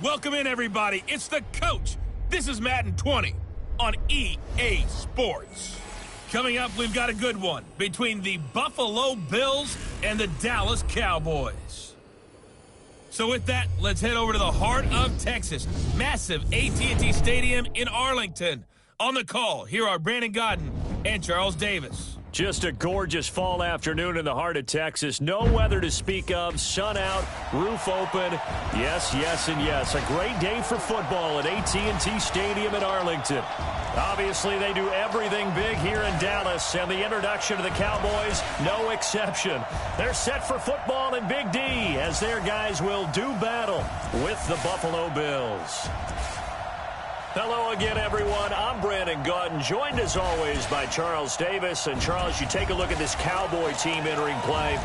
Welcome in, everybody. It's the coach. This is Madden 20 on EA Sports. Coming up, we've got a good one between the Buffalo Bills and the Dallas Cowboys. So with that, let's head over to the heart of Texas. Massive AT&T Stadium in Arlington. On the call, here are Brandon Godden and Charles Davis. Just a gorgeous fall afternoon in the heart of Texas. No weather to speak of. Sun out, roof open. Yes, yes, and yes. A great day for football at AT&T Stadium in Arlington. Obviously, they do everything big here in Dallas, and the introduction of the Cowboys, no exception. They're set for football in Big D as their guys will do battle with the Buffalo Bills. Hello again, everyone. I'm Brandon Godden, joined as always by Charles Davis. And Charles, you take a look at this Cowboy team entering play.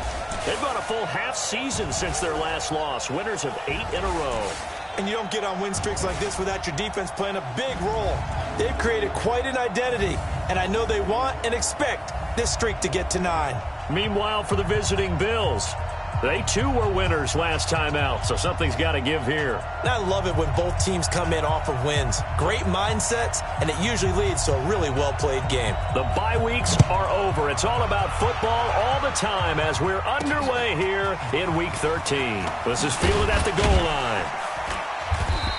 They've gone a full half season since their last loss. Winners of 8 in a row. And you don't get on win streaks like this without your defense playing a big role. They've created quite an identity, and I know they want and expect this streak to get to 9. Meanwhile, for the visiting Bills, they too were winners last time out, so something's got to give here. And I love it when both teams come in off of wins. Great mindsets, and it usually leads to a really well-played game. The bye weeks are over. It's all about football all the time as we're underway here in Week 13. This is fielded at the goal line.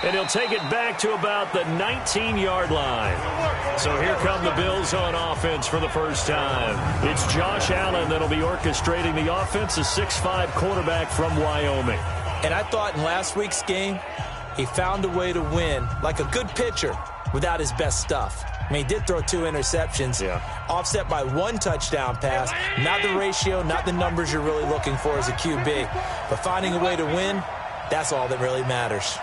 And he'll take it back to about the 19-yard line. So here come the Bills on offense for the first time. It's Josh Allen that'll be orchestrating the offense, a 6'5" quarterback from Wyoming. And I thought in last week's game, he found a way to win like a good pitcher without his best stuff. I mean, he did throw 2 interceptions, offset by 1 touchdown pass. Not the ratio, not the numbers you're really looking for as a QB. But finding a way to win, that's all that really matters.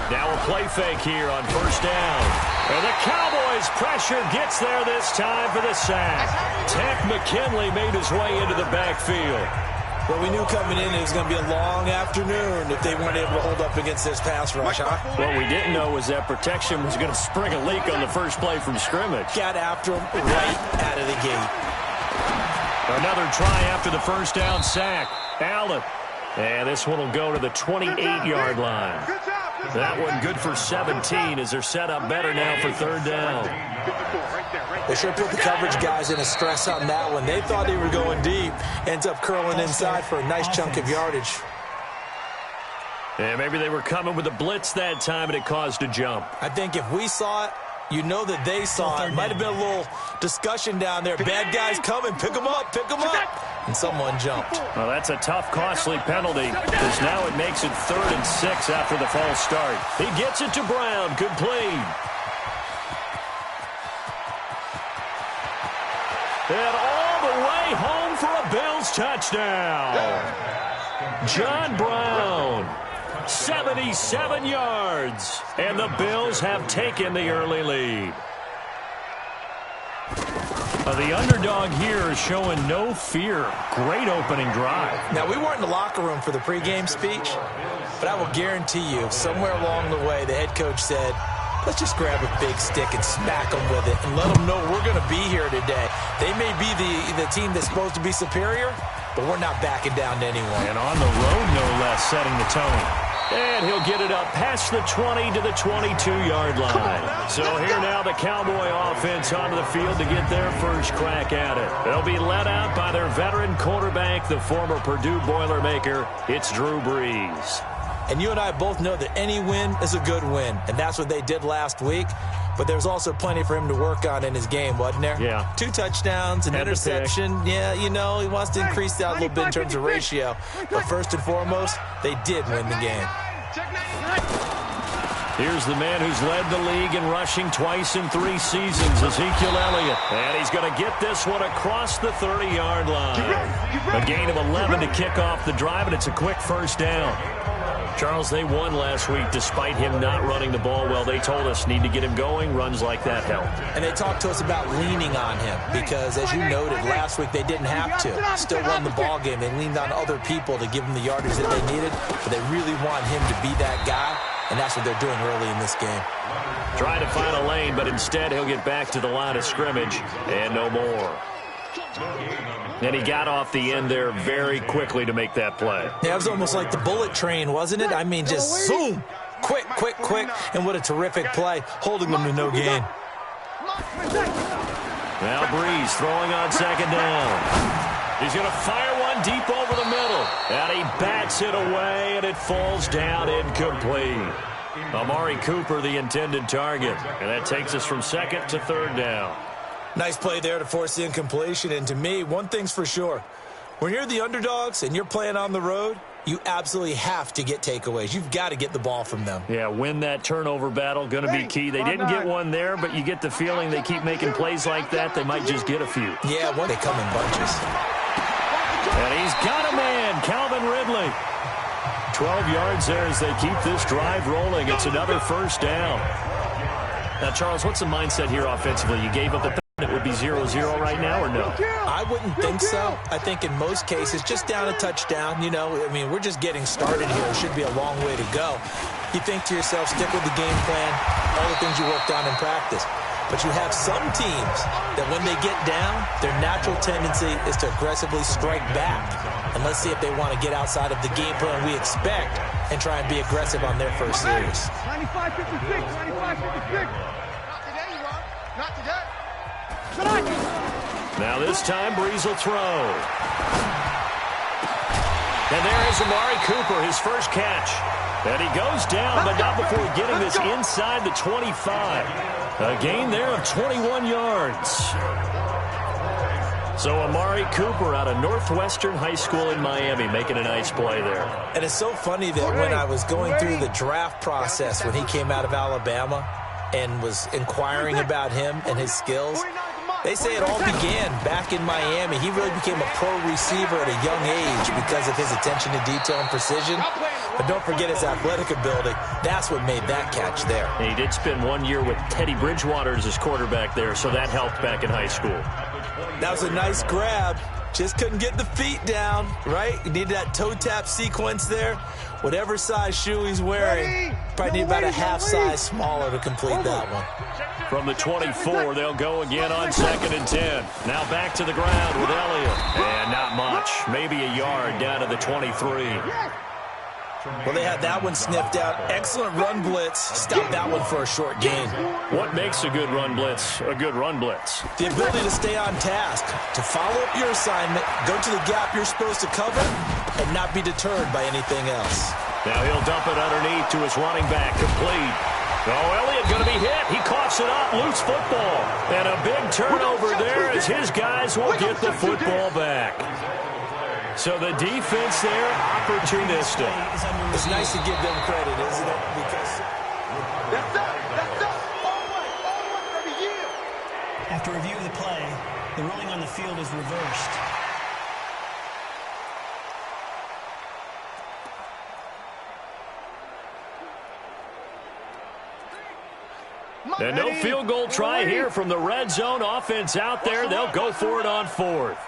Now a play fake here on first down. And the Cowboys' pressure gets there this time for the sack. Tech McKinley made his way into the backfield. Well, we knew coming in it was going to be a long afternoon if they weren't able to hold up against this pass rush, huh? What we didn't know was that protection was going to spring a leak on the first play from scrimmage. Got after him right out of the gate. Another try after the first down sack. Allen. And this one will go to the 28-yard line. That one good for 17 as they're set up better now for third down. They sure put the coverage guys in a stress on that one. They thought they were going deep. Ends up curling inside for a nice chunk of yardage. And maybe they were coming with a blitz that time and it caused a jump. I think if we saw it, you know that they saw it. Might have been a little discussion down there. Bad guys coming. Pick them up. Pick them up. And someone jumped. Well, that's a tough, costly penalty because now it makes it 3rd and 6 after the false start. He gets it to Brown. Good play. And all the way home for a Bills touchdown. John Brown. 77 yards. And the Bills have taken the early lead. The underdog here is showing no fear. Great opening drive. Now, we weren't in the locker room for the pregame speech, but I will guarantee you, somewhere along the way, the head coach said, let's just grab a big stick and smack them with it and let them know we're going to be here today. They may be the team that's supposed to be superior, but we're not backing down to anyone. And on the road, no less, setting the tone. And he'll get it up past the 20 to the 22-yard line. So here now the Cowboy offense onto the field to get their first crack at it. They'll be led out by their veteran quarterback, the former Purdue Boilermaker. It's Drew Brees. And you and I both know that any win is a good win, and that's what they did last week. But there's also plenty for him to work on in his game, wasn't there? Yeah. 2 touchdowns, an interception. Yeah, you know, he wants to increase that a little bit in terms of ratio. But first and foremost, they did win the game. Here's the man who's led the league in rushing twice in 3 seasons, Ezekiel Elliott. And he's going to get this one across the 30-yard line. A gain of 11 to kick off the drive, and it's a quick first down. Charles, they won last week despite him not running the ball well. They told us need to get him going. Runs like that help. And they talked to us about leaning on him because, as you noted, last week they didn't have to. Still won the ball game. They leaned on other people to give them the yardage that they needed, but they really want him to be that guy, and that's what they're doing early in this game. Trying to find a lane, but instead he'll get back to the line of scrimmage and no more. And he got off the end there very quickly to make that play. Yeah, it was almost like the bullet train, wasn't it? I mean, just zoom. Quick, quick, quick. And what a terrific play, holding them to no gain. Now Breeze throwing on second down. He's going to fire one deep over the middle. And he bats it away, and it falls down incomplete. Amari Cooper, the intended target. And that takes us from second to third down. Nice play there to force the incompletion. And to me, one thing's for sure. When you're the underdogs and you're playing on the road, you absolutely have to get takeaways. You've got to get the ball from them. Yeah, win that turnover battle, going to be key. They didn't get one there, but you get the feeling they keep making plays like that, they might just get a few. Yeah, well, they come in bunches. And he's got a man, Calvin Ridley. 12 yards there as they keep this drive rolling. It's another first down. Now, Charles, what's the mindset here offensively? You gave up the it would be 0-0 right now, or no? I wouldn't think so. I think in most cases, just down a touchdown, you know, I mean, we're just getting started here. It should be a long way to go. You think to yourself, stick with the game plan, all the things you worked on in practice. But you have some teams that when they get down, their natural tendency is to aggressively strike back. And let's see if they want to get outside of the game plan we expect and try and be aggressive on their first series. 95-56, 95-56. Not today, you are. Not today. Now this time, Breeze will throw. And there is Amari Cooper, his first catch. And he goes down, but not before getting this inside the 25. A gain there of 21 yards. So Amari Cooper out of Northwestern High School in Miami making a nice play there. And it's so funny that when I was going through the draft process when he came out of Alabama and was inquiring about him and his skills, they say it all began back in Miami. He really became a pro receiver at a young age because of his attention to detail and precision. But don't forget his athletic ability. That's what made that catch there. And he did spend 1 year with Teddy Bridgewater as his quarterback there, so that helped back in high school. That was a nice grab. Just couldn't get the feet down, right? You need that toe tap sequence there. Whatever size shoe he's wearing, probably need about a half size smaller to complete that one. From the 24, they'll go again on 2nd and 10. Now back to the ground with Elliott. And not much. Maybe a yard down to the 23. Well, they had that one sniffed out. Excellent run blitz. Stopped that one for a short gain. What makes a good run blitz a good run blitz? The ability to stay on task, to follow up your assignment, go to the gap you're supposed to cover, and not be deterred by anything else. Now he'll dump it underneath to his running back, complete. Oh, Elliott going to be hit. He coughs it up, loose football. And a big turnover there as his guys will get the football back. So the defense there, opportunistic. It's nice to give them credit, isn't it? Because after review of the play, the ruling on the field is reversed. And no field goal try here from the red zone. Offense out there. They'll go for it on 4th.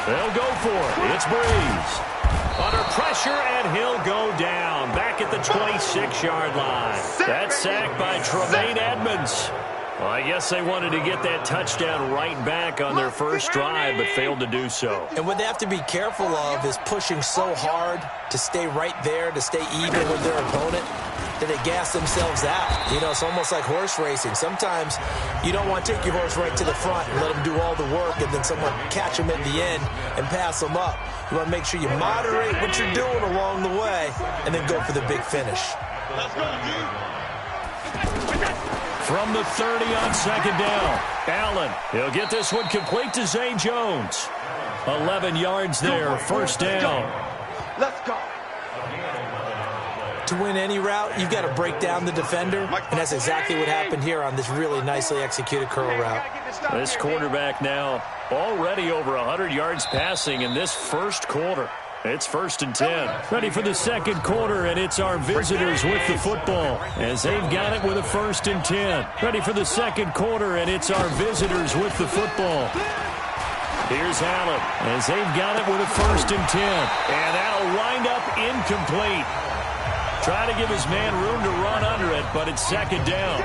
They'll go for it. It's Breeze. Under pressure, and he'll go down. Back at the 26-yard line. That's sacked by Tremaine Edmonds. Well, I guess they wanted to get that touchdown right back on their first drive, but failed to do so. And what they have to be careful of is pushing so hard to stay right there, to stay even with their opponent, that they gas themselves out. You know, it's almost like horse racing. Sometimes you don't want to take your horse right to the front and let them do all the work and then someone catch them at the end and pass them up. You want to make sure you moderate what you're doing along the way and then go for the big finish. From the 30 on 2nd down, Allen. He'll get this one complete to Zay Jones. 11 yards there, first down. Let's go. To win any route, you've got to break down the defender, and that's exactly what happened here on this really nicely executed curl route. This quarterback now already over 100 yards passing in this first quarter. It's 1st and 10. Ready for the second quarter, and it's our visitors with the football as they've got it with a 1st and 10. Ready for the second quarter, and it's our visitors with the football. Here's Allen as they've got it with a 1st and 10. And that'll wind up incomplete. Try to give his man room to run under it, but it's 2nd down.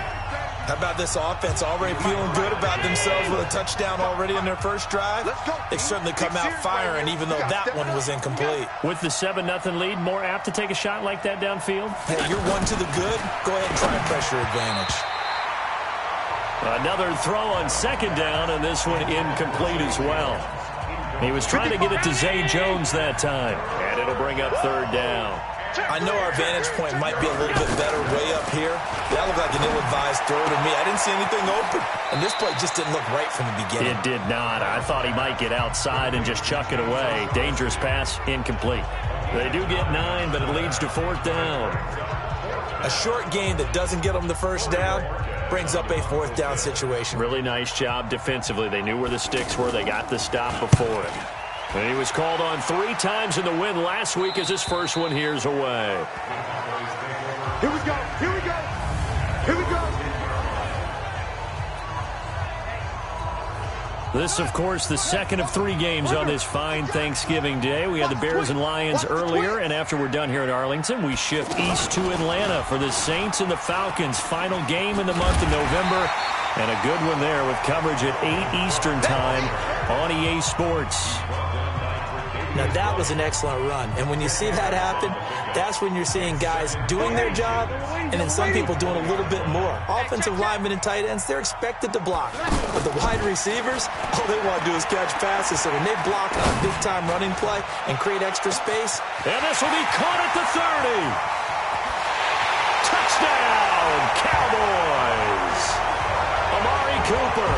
How about this offense already feeling good about themselves with a touchdown already in their first drive? They've certainly come out firing, even though that one was incomplete. With the 7-0 lead, more apt to take a shot like that downfield? Hey, you're one to the good. Go ahead and try a pressure advantage. Another throw on second down, and this one incomplete as well. He was trying to get it to Zay Jones that time, and it'll bring up third down. I know our vantage point might be a little bit better way up here. That looked like an ill-advised throw to me. I didn't see anything open, and this play just didn't look right from the beginning. It did not. I thought he might get outside and just chuck it away. Dangerous pass, incomplete. They do get 9, but it leads to fourth down. A short gain that doesn't get them the first down brings up a fourth down situation. Really nice job defensively. They knew where the sticks were. They got the stop before it. And he was called on 3 times in the win last week as his first one here's away. Here we go. Here we go. Here we go. This, of course, the second of 3 games on this fine Thanksgiving Day. We had the Bears and Lions earlier, and after we're done here at Arlington, we shift east to Atlanta for the Saints and the Falcons' final game in the month of November. And a good one there with coverage at 8 Eastern time on EA Sports. Now, that was an excellent run. And when you see that happen, that's when you're seeing guys doing their job and then some people doing a little bit more. Offensive linemen and tight ends, they're expected to block. But the wide receivers, all they want to do is catch passes. So when they block on a big-time running play and create extra space. And this will be caught at the 30. Touchdown, Cowboys. Amari Cooper,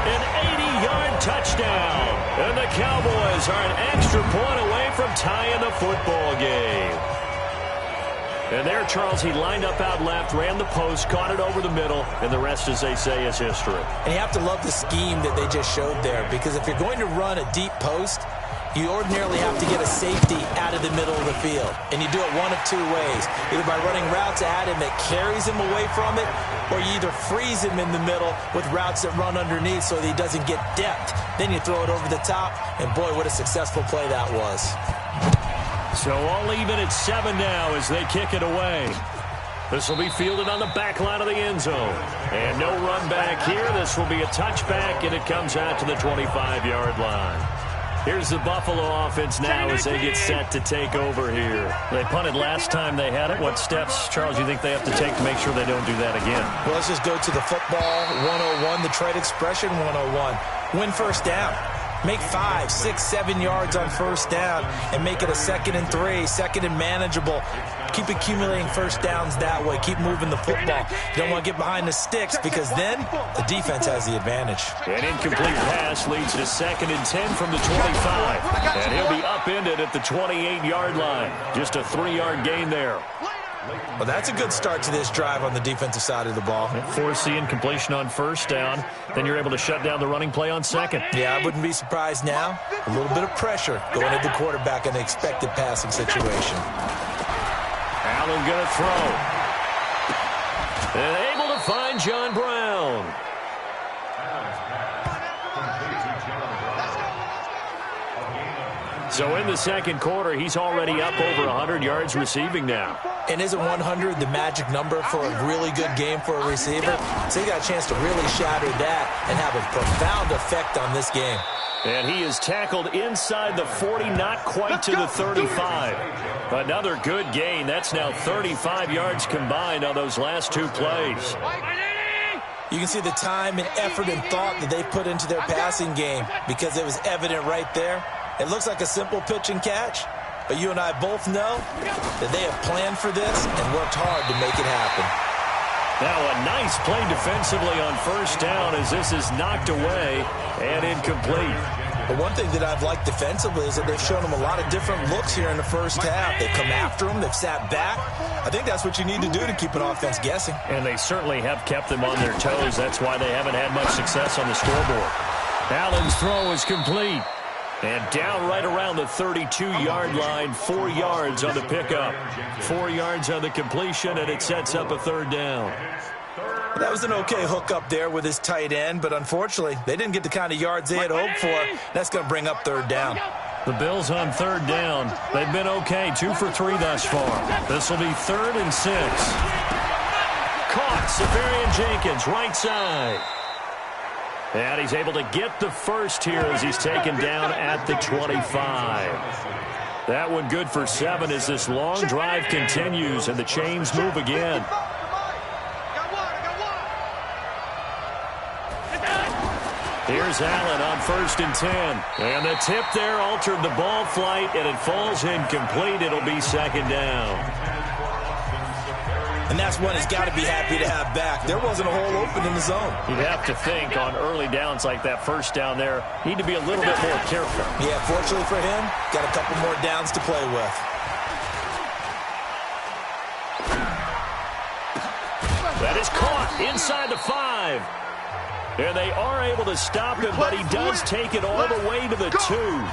an 80-yard touchdown. And the Cowboys are an extra point away from tying the football game. And there, Charles, he lined up out left, ran the post, caught it over the middle, and the rest, as they say, is history. And you have to love the scheme that they just showed there, because if you're going to run a deep post, you ordinarily have to get a safety out of the middle of the field. And you do it one of 2 ways. Either by running routes at him that carries him away from it, or you either freeze him in the middle with routes that run underneath so that he doesn't get depth. Then you throw it over the top, and boy, what a successful play that was. So all even at 7 now as they kick it away. This will be fielded on the back line of the end zone. And no run back here. This will be a touchback, and it comes out to the 25-yard line. Here's the Buffalo offense now as they get set to take over here. They punted last time they had it. What steps, Charles, do you think they have to take to make sure they don't do that again? Well, let's just go to the football 101, the trade expression 101. Win first down. Make 5, 6, 7 yards on first down and make it a 2nd and 3, 2nd and manageable. Keep accumulating first downs that way. Keep moving the football. You don't want to get behind the sticks because then the defense has the advantage. An incomplete pass leads to 2nd and 10 from the 25. And he'll be upended at the 28-yard line. Just a 3-yard gain there. Well, that's a good start to this drive on the defensive side of the ball. Force the incompletion on first down. Then you're able to shut down the running play on second. Yeah, I wouldn't be surprised now. A little bit of pressure going at the quarterback in the expected passing situation. Allen going to throw. And able to find John Brown. So in the second quarter, he's already up over 100 yards receiving now. And isn't 100 the magic number for a really good game for a receiver? So he got a chance to really shatter that and have a profound effect on this game. And he is tackled inside the 40, not quite to the 35. Another good gain. That's now 35 yards combined on those last 2 plays. You can see the time and effort and thought that they put into their passing game because it was evident right there. It looks like a simple pitch and catch, but you and I both know that they have planned for this and worked hard to make it happen. Now a nice play defensively on first down as this is knocked away and incomplete. But one thing that I've liked defensively is that they've shown them a lot of different looks here in the first half. They've come after them. They've sat back. I think that's what you need to do to keep an offense guessing. And they certainly have kept them on their toes. That's why they haven't had much success on the scoreboard. Allen's throw is complete. And down right around the 32-yard line, 4 yards on the pickup. 4 yards on the completion, and it sets up a third down. That was an okay hook up there with his tight end, but unfortunately, they didn't get the kind of yards they had hoped for. That's going to bring up third down. The Bills on third down. They've been okay, 2 for 3 thus far. This will be 3rd and 6. Caught Safarian Jenkins, right side. And he's able to get the first here as he's taken down at the 25. That one good for 7 as this long drive continues and the chains move again. Here's Allen on 1st and 10. And the tip there altered the ball flight, and it falls incomplete. It'll be 2nd down. And that's one he's got to be happy to have back. There wasn't a hole open in the zone. You'd have to think on early downs like that first down there, need to be a little bit more careful. Yeah, fortunately for him, got a couple more downs to play with. That is caught inside the 5. And they are able to stop him, but he does take it all the way to the 2.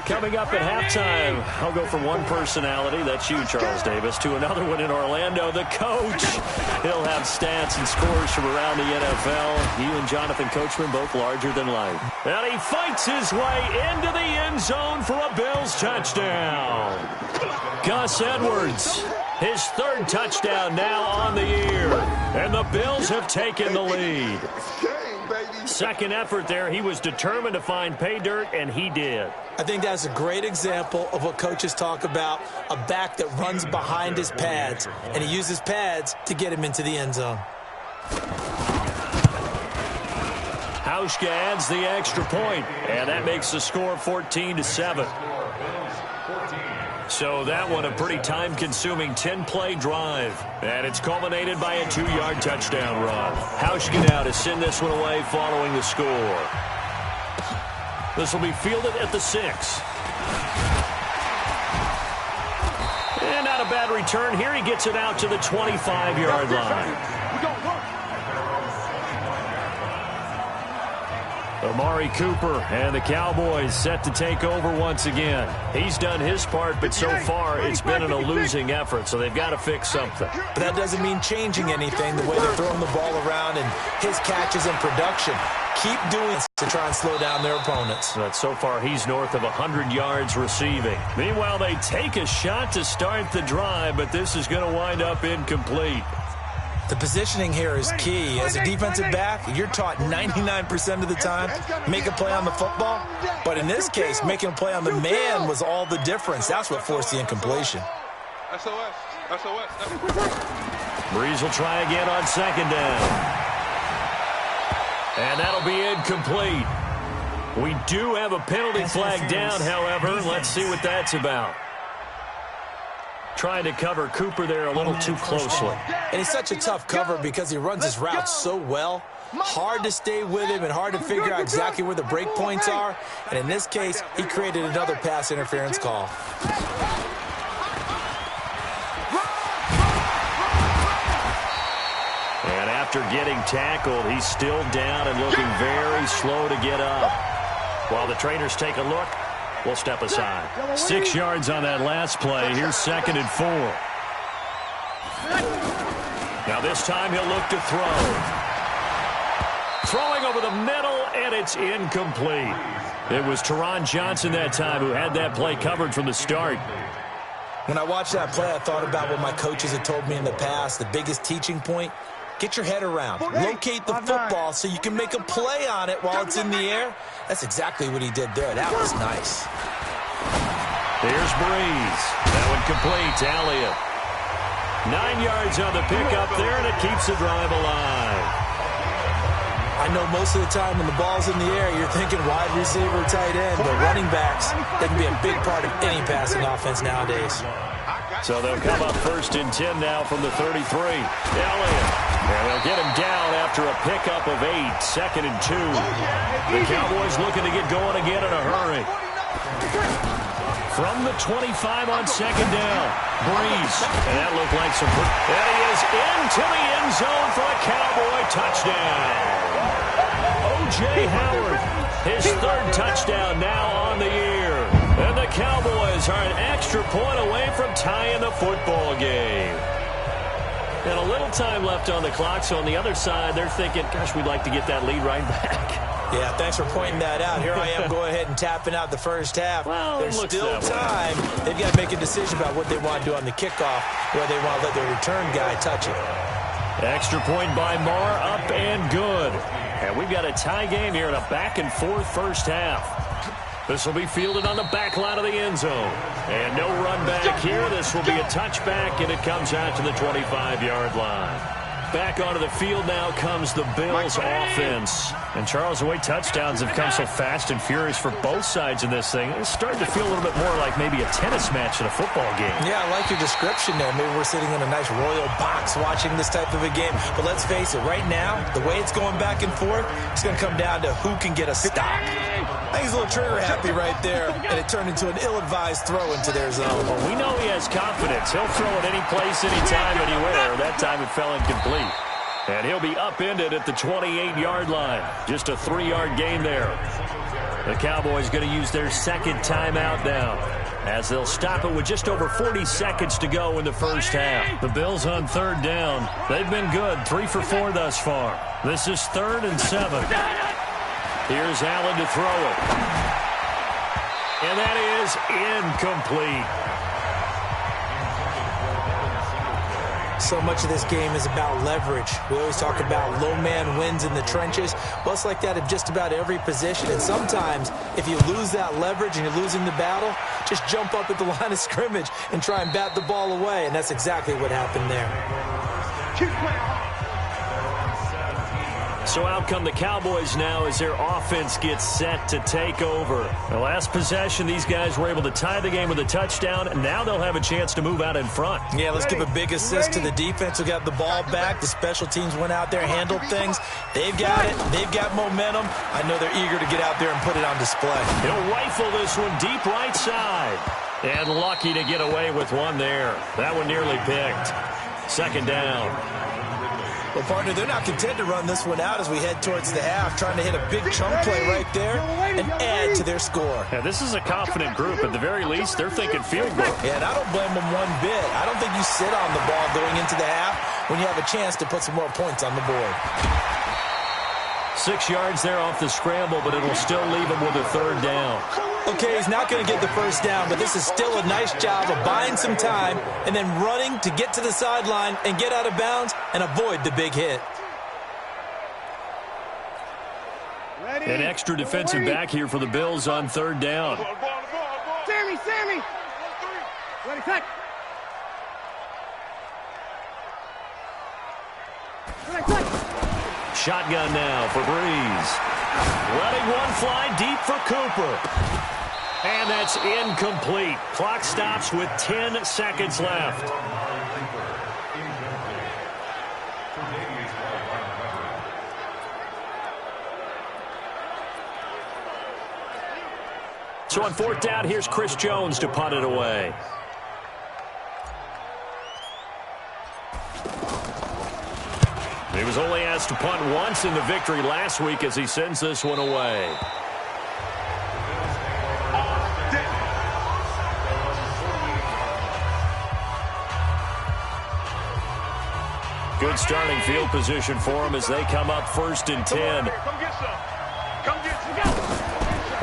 Coming up at halftime, I'll go from one personality, that's you, Charles Davis, to another one in Orlando, the coach. He'll have stats and scores from around the NFL. He and Jonathan Coachman both larger than life. And he fights his way into the end zone for a Bills touchdown. Gus Edwards, his 3rd touchdown now on the year. And the Bills have taken the lead. Second effort there, he was determined to find pay dirt, and he did. I think that's a great example of what coaches talk about, a back that runs behind his pads, and he uses pads to get him into the end zone. Hauschka adds the extra point, and that makes the score 14-7. So that one a pretty time-consuming 10-play drive. And it's culminated by a 2-yard touchdown run. Hauschka now to send this one away following the score. This will be fielded at the 6. And not a bad return. Here he gets it out to the 25-yard line. Amari Cooper and the Cowboys set to take over once again. He's done his part, but so far it's been in a losing effort, so they've got to fix something. But that doesn't mean changing anything, the way they're throwing the ball around and his catches and production. Keep doing it to try and slow down their opponents. But so far he's north of 100 yards receiving. Meanwhile, they take a shot to start the drive, but this is going to wind up incomplete. The positioning here is key. As a defensive back, you're taught 99% of the time, make a play on the football. But in this case, making a play on the man was all the difference. That's what forced the incompletion. Breeze will try again on 2nd down. And that'll be incomplete. We do have a penalty flag down, however. Let's see what that's about. Trying to cover Cooper there a little too closely. And he's such a tough cover because he runs his route so well. Hard to stay with him and hard to figure out exactly where the break points are. And in this case, he created another pass interference call. And after getting tackled, he's still down and looking very slow to get up. While the trainers take a look, we'll step aside. 6 yards on that last play. Here's 2nd and 4. Now this time he'll look to throw. Throwing over the middle, and it's incomplete. It was Teron Johnson that time who had that play covered from the start. When I watched that play, I thought about what my coaches had told me in the past. The biggest teaching point, get your head around. Locate the football so you can make a play on it while it's in the air. That's exactly what he did there. That was nice. Here's Breeze. That one complete to Elliott. 9 yards on the pickup there, and it keeps the drive alive. I know most of the time when the ball's in the air, you're thinking wide receiver, tight end, but running backs, they can be a big part of any passing offense nowadays. So they'll come up 1st and 10 now from the 33. Elliott. And they'll get him down after a pickup of 8. 2nd and 2. The Cowboys looking to get going again in a hurry. From the 25 on 2nd down. Breeze. And that looked like some... And he is into the end zone for a Cowboy touchdown. O.J. Howard, his 3rd touchdown now on the year. And the Cowboys are an extra point away from tying the football game. And a little time left on the clock, so on the other side, they're thinking, gosh, we'd like to get that lead right back. Yeah, thanks for pointing that out. Here I am going ahead and tapping out the first half. Well, there's still time. They've got to make a decision about what they want to do on the kickoff, where they want to let their return guy touch it. Extra point by Marr, up and good. And we've got a tie game here in a back-and-forth first half. This will be fielded on the back line of the end zone. And no run back here. This will be a touchback, and it comes out to the 25-yard line. Back onto the field now comes the Bills offense. And Charles, the way touchdowns have come so fast and furious for both sides in this thing, it's starting to feel a little bit more like maybe a tennis match in a football game. Yeah, I like your description there. Maybe we're sitting in a nice royal box watching this type of a game. But let's face it, right now, the way it's going back and forth, it's going to come down to who can get a stop. I think he's a little trigger happy right there, and it turned into an ill-advised throw into their zone. Well, we know he has confidence. He'll throw it any place, anytime, anywhere. That time it fell incomplete. And he'll be upended at the 28-yard line. Just a 3-yard gain there. The Cowboys going to use their second timeout now, as they'll stop it with just over 40 seconds to go in the first half. The Bills on third down. They've been good, 3 for 4 thus far. This is 3rd and 7. Here's Allen to throw it. And that is incomplete. So much of this game is about leverage. We always talk about low man wins in the trenches. Well, it's like that at just about every position. And sometimes, if you lose that leverage and you're losing the battle, just jump up at the line of scrimmage and try and bat the ball away. And that's exactly what happened there. So out come the Cowboys now as their offense gets set to take over. The last possession, these guys were able to tie the game with a touchdown, and now they'll have a chance to move out in front. Yeah, let's give a big assist to the defense who got the ball back. The special teams went out there, handled things. They've got it. They've got momentum. I know they're eager to get out there and put it on display. He'll rifle this one deep right side. And lucky to get away with one there. That one nearly picked. Second down. Well, partner, they're not content to run this one out as we head towards the half, trying to hit a big chunk play right there and add to their score. Yeah, this is a confident group. At the very least, they're thinking field goal. Yeah, and I don't blame them one bit. I don't think you sit on the ball going into the half when you have a chance to put some more points on the board. 6 yards there off the scramble, but it'll still leave him with a third down. Okay, he's not going to get the first down, but this is still a nice job of buying some time and then running to get to the sideline and get out of bounds and avoid the big hit. An extra defensive back here for the Bills on third down. Sammy! Ready, set. Shotgun now for Breeze. Letting one fly deep for Cooper. And that's incomplete. Clock stops with 10 seconds left. So on fourth down, here's Chris Jones to punt it away. He was only asked to punt once in the victory last week as he sends this one away. Good starting field position for him as they come up 1st and 10. Come get some.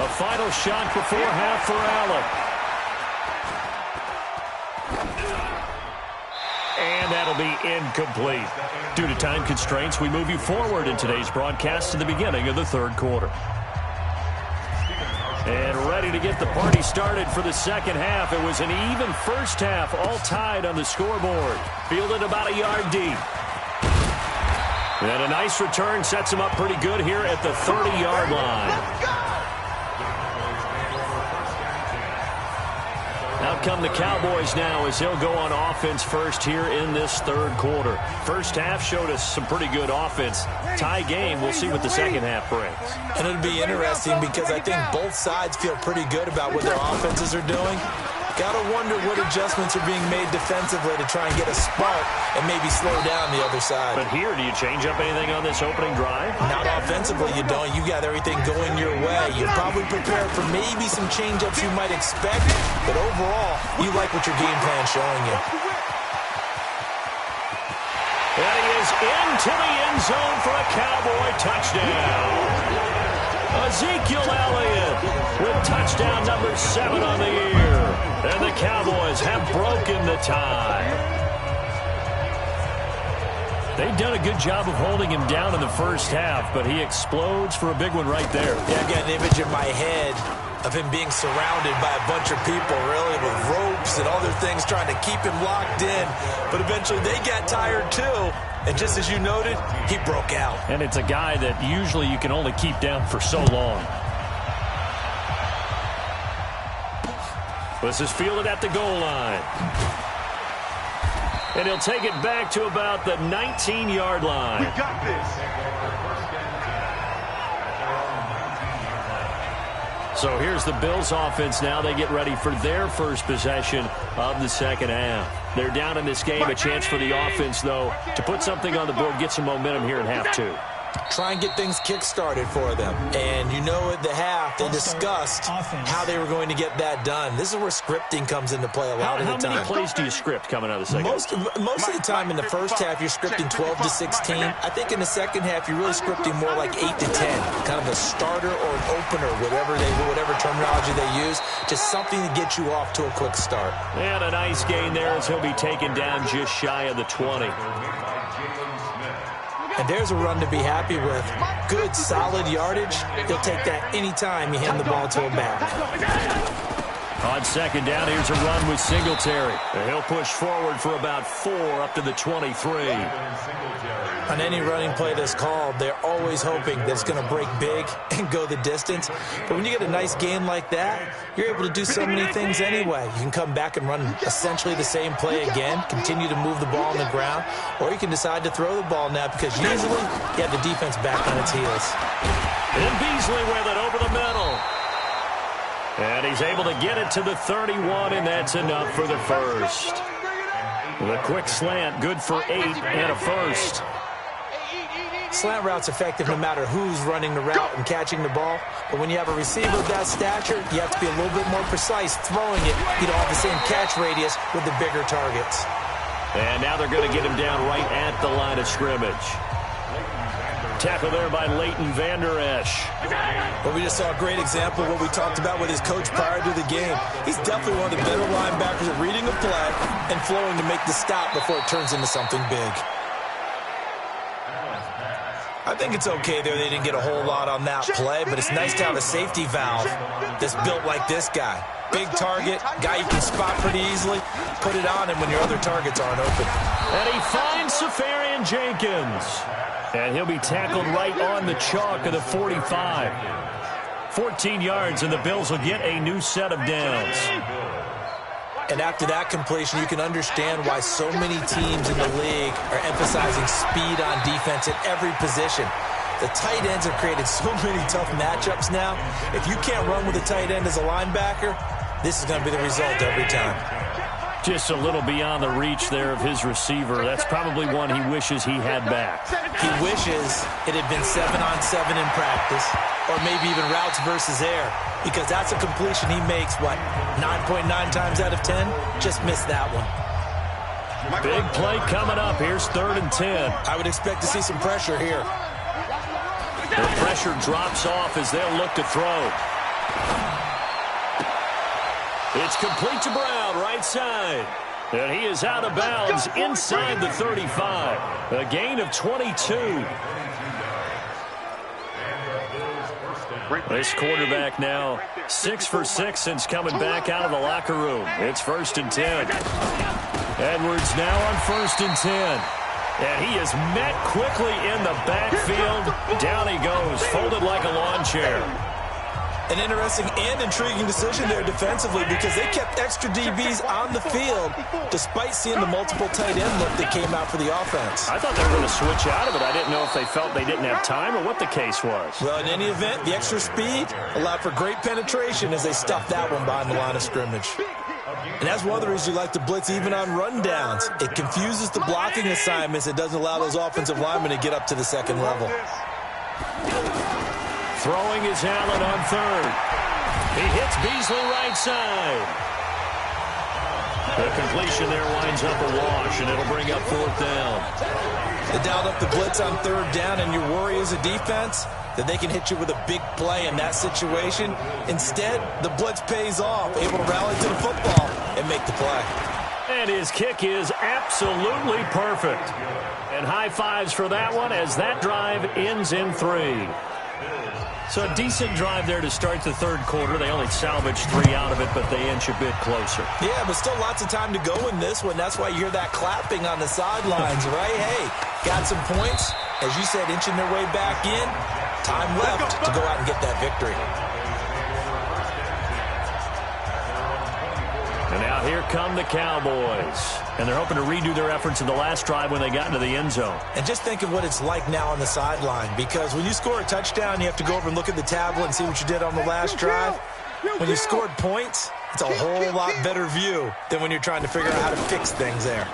A final shot before half for Allen. And that'll be incomplete. Due to time constraints, we move you forward in today's broadcast to the beginning of the third quarter. And ready to get the party started for the second half. It was an even first half, all tied on the scoreboard. Fielded about a yard deep. And a nice return sets him up pretty good here at the 30-yard line. Out come the Cowboys now as they'll go on offense first here in this third quarter. First half showed us some pretty good offense. Tie game, we'll see what the second half brings. And it'll be interesting because I think both sides feel pretty good about what their offenses are doing. Gotta wonder what adjustments are being made defensively to try and get a spark and maybe slow down the other side. But here, do you change up anything on this opening drive? Not offensively, you don't. You got everything going your way. You're probably prepared for maybe some change-ups you might expect, but overall, you like what your game plan's showing you. And he is into the end zone for a Cowboy touchdown. Ezekiel Elliott with touchdown number 7 on the year. And the Cowboys have broken the tie. They've done a good job of holding him down in the first half, but he explodes for a big one right there. Yeah, I got an image in my head of him being surrounded by a bunch of people, really, with ropes and other things trying to keep him locked in. But eventually they got tired, too. And just as you noted, he broke out. And it's a guy that usually you can only keep down for so long. This is fielded at the goal line. And he'll take it back to about the 19-yard line. We got this. So here's the Bills offense now. They get ready for their first possession of the second half. They're down in this game. A chance for the offense, though, to put something on the board, get some momentum here in half 2. Try and get things kick-started for them. And you know at the half, they discussed how they were going to get that done. This is where scripting comes into play a lot of the time. How many plays do you script coming out of the second half? Most of the time in the first half, you're scripting 12 to 16. I think in the second half, you're really scripting more like 8 to 10. Kind of a starter or an opener, whatever terminology they use. Just something to get you off to a quick start. And a nice gain there as he'll be taken down just shy of the 20. And there's a run to be happy with. Good, solid yardage. He'll take that anytime you hand the ball to him back. On second down, here's a run with Singletary. And he'll push forward for about 4 up to the 23. On any running play that's called, they're always hoping that it's going to break big and go the distance. But when you get a nice gain like that, you're able to do so many things anyway. You can come back and run essentially the same play again, continue to move the ball on the ground, or you can decide to throw the ball now because usually you have the defense back on its heels. And Beasley with it over the middle. And he's able to get it to the 31, and that's enough for the first. The quick slant, good for 8 and a first. Slant route's effective no matter who's running the route and catching the ball. But when you have a receiver of that stature, you have to be a little bit more precise throwing it. You don't have the same catch radius with the bigger targets. And now they're going to get him down right at the line of scrimmage. Tackle there by Leighton Vander Esch. Well, we just saw a great example of what we talked about with his coach prior to the game. He's definitely one of the better linebackers at reading a play and flowing to make the stop before it turns into something big. I think it's okay there they didn't get a whole lot on that play, but it's nice to have a safety valve that's built like this guy. Big target, guy you can spot pretty easily. Put it on him when your other targets aren't open. And he finds Safarian Jenkins. And he'll be tackled right on the chalk of the 45. 14 yards, and the Bills will get a new set of downs. And after that completion, you can understand why so many teams in the league are emphasizing speed on defense at every position. The tight ends have created so many tough matchups now. If you can't run with a tight end as a linebacker, this is going to be the result every time. Just a little beyond the reach there of his receiver. That's probably one he wishes he had back. He wishes it had been 7-on-7 in practice, or maybe even routes versus air, because that's a completion he makes, 9.9 times out of 10? Just missed that one. Big play coming up. Here's 3rd and 10. I would expect to see some pressure here. The pressure drops off as they'll look to throw. It's complete to Brown, right side. And he is out of bounds inside the 35. A gain of 22. This quarterback now 6 for 6 since coming back out of the locker room. It's 1st and 10. Edwards now on 1st and 10. And he is met quickly in the backfield. Down he goes, folded like a lawn chair. An interesting and intriguing decision there defensively because they kept extra DBs on the field despite seeing the multiple tight end look that came out for the offense. I thought they were going to switch out of it. I didn't know if they felt they didn't have time or what the case was. Well, in any event, the extra speed allowed for great penetration as they stuffed that one behind the line of scrimmage. And that's one of the reasons you like to blitz even on rundowns. It confuses the blocking assignments. It doesn't allow those offensive linemen to get up to the second level. Throwing is Allen on 3rd. He hits Beasley right side. The completion there winds up a wash, and it'll bring up 4th down. They dialed up the blitz on third down, and your worry as a defense that they can hit you with a big play in that situation. Instead, the blitz pays off, able to rally to the football and make the play. And his kick is absolutely perfect. And high fives for that one as that drive ends in 3. So a decent drive there to start the third quarter. They only salvaged 3 out of it, but they inch a bit closer. Yeah, but still lots of time to go in this one. That's why you hear that clapping on the sidelines, right? Hey, got some points. As you said, inching their way back in. Time left to go out and get that victory. And now here come the Cowboys. And they're hoping to redo their efforts in the last drive when they got into the end zone. And just think of what it's like now on the sideline, because when you score a touchdown, you have to go over and look at the tablet and see what you did on the last drive. When you scored points, it's a whole lot better view than when you're trying to figure out how to fix things there.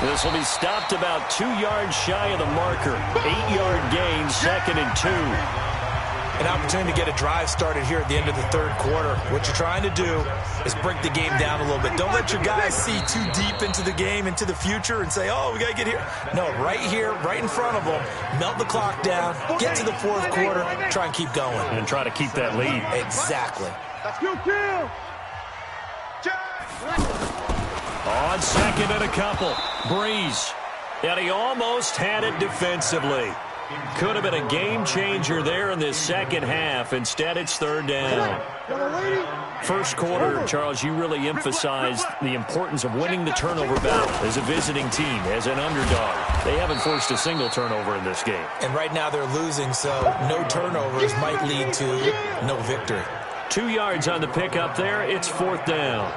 This will be stopped about 2 yards shy of the marker. 8-yard gain, 2nd and 2. An opportunity to get a drive started here at the end of the third quarter. What you're trying to do is break the game down a little bit. Don't let your guys see too deep into the game, into the future, and say, oh, we got to get here. No, right here, right in front of them, melt the clock down, get to the fourth quarter, try and keep going. And try to keep that lead. Exactly. On 2nd and a couple. Breeze. And he almost had it defensively. Could have been a game changer there in this second half. Instead, it's 3rd down. First quarter, Charles, you really emphasized the importance of winning the turnover battle as a visiting team, as an underdog. They haven't forced a single turnover in this game. And right now they're losing, so no turnovers might lead to no victory. 2 yards on the pickup there. It's 4th down.